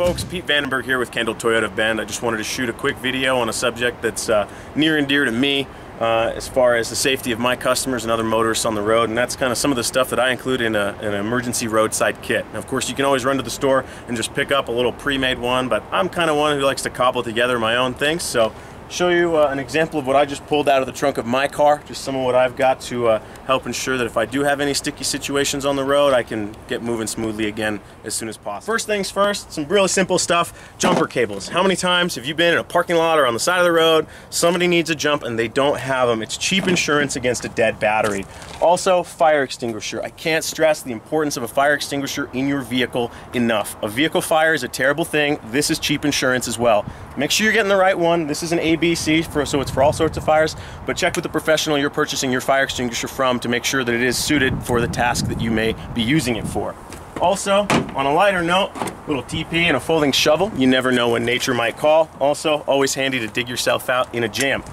folks, Pete Vandenberg here with Kendall Toyota of Bend. I just wanted to shoot a quick video on a subject that's near and dear to me as far as the safety of my customers and other motorists on the road, and that's kind of some of the stuff that I include in an emergency roadside kit. Now, of course, you can always run to the store and just pick up a little pre-made one, but I'm kind of one who likes to cobble together my own things, so show you an example of what I just pulled out of the trunk of my car, just some of what I've got to help ensure that if I do have any sticky situations on the road, I can get moving smoothly again as soon as possible. First things first, some really simple stuff, jumper cables. How many times have you been in a parking lot or on the side of the road, somebody needs a jump and they don't have them? It's cheap insurance against a dead battery. Also, fire extinguisher. I can't stress the importance of a fire extinguisher in your vehicle enough. A vehicle fire is a terrible thing. This is cheap insurance as well. Make sure you're getting the right one. This is an ABC, so it's for all sorts of fires, but check with the professional you're purchasing your fire extinguisher from to make sure that it is suited for the task that you may be using it for. Also, on a lighter note, little TP and a folding shovel. You never know when nature might call. Also, always handy to dig yourself out in a jam.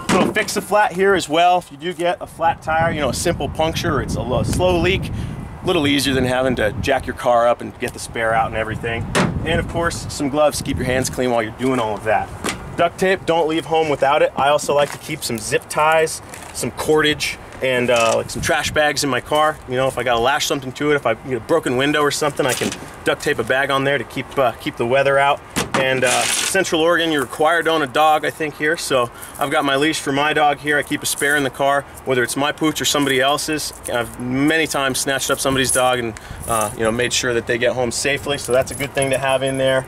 Little fix-a-flat here as well. If you do get a flat tire, you know, a simple puncture, or it's a slow leak, a little easier than having to jack your car up and get the spare out and everything. And of course, some gloves to keep your hands clean while you're doing all of that. Duct tape, don't leave home without it. I also like to keep some zip ties, some cordage, and like some trash bags in my car. You know, if I gotta lash something to it, if I get a broken window or something, I can duct tape a bag on there to keep the weather out. And Central Oregon, you're required to own a dog, I think, here. So I've got my leash for my dog here. I keep a spare in the car, whether it's my pooch or somebody else's. I've many times snatched up somebody's dog and you know, made sure that they get home safely. So that's a good thing to have in there.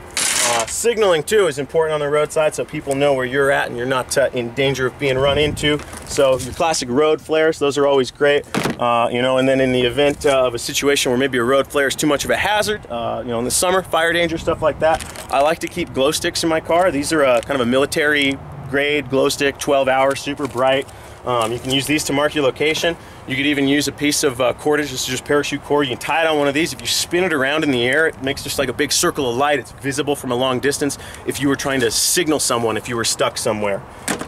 Signaling too is important on the roadside, so people know where you're at and you're not in danger of being run into. So your classic road flares, those are always great. You know, and then in the event of a situation where maybe a road flare is too much of a hazard, you know, in the summer, fire danger, stuff like that, I like to keep glow sticks in my car. These are kind of a military grade glow stick, 12 hour, super bright. You can use these to mark your location. You could even use a piece of cordage. This is just parachute cord. You can tie it on one of these. If you spin it around in the air, it makes just like a big circle of light. It's visible from a long distance if you were trying to signal someone if you were stuck somewhere.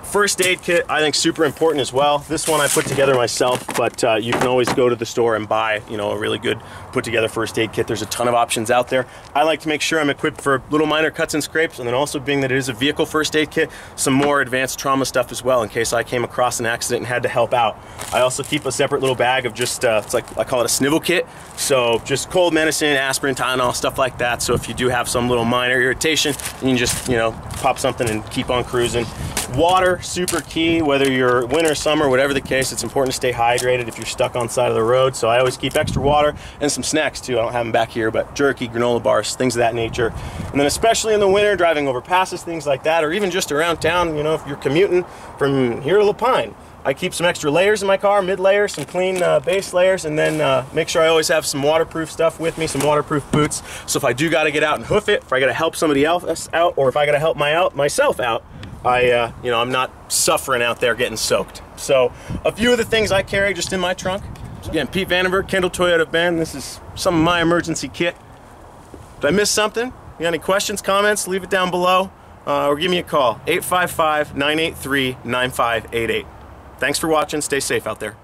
First aid kit, I think, super important as well. This one I put together myself, but you can always go to the store and buy, you know, a really good put together first aid kit. There's a ton of options out there. I like to make sure I'm equipped for little minor cuts and scrapes, and then also, being that it is a vehicle first aid kit, some more advanced trauma stuff as well in case I came across an accident and had to help out. I also keep a separate little bag of just, it's like, I call it a snivel kit. So just cold medicine, aspirin, Tylenol, stuff like that. So if you do have some little minor irritation, you can just, you know, pop something and keep on cruising. Water, super key, whether you're winter, summer, whatever the case. It's important to stay hydrated if you're stuck on the side of the road. So I always keep extra water and some snacks too. I don't have them back here, but jerky, granola bars, things of that nature. And then especially in the winter, driving over passes, things like that, or even just around town, you know, if you're commuting from here to La Pine, I keep some extra layers in my car, mid-layer, some clean base layers, and then make sure I always have some waterproof stuff with me, some waterproof boots. So if I do got to get out and hoof it, if I got to help somebody else out, or if I got to help myself out, you know, I'm not suffering out there getting soaked. So a few of the things I carry just in my trunk. So again, Pete Vandenberg, Kendall Toyota of Bend. This is some of my emergency kit. Did I miss something? You got any questions, comments? Leave it down below, or give me a call, 855-983-9588. Thanks for watching. Stay safe out there.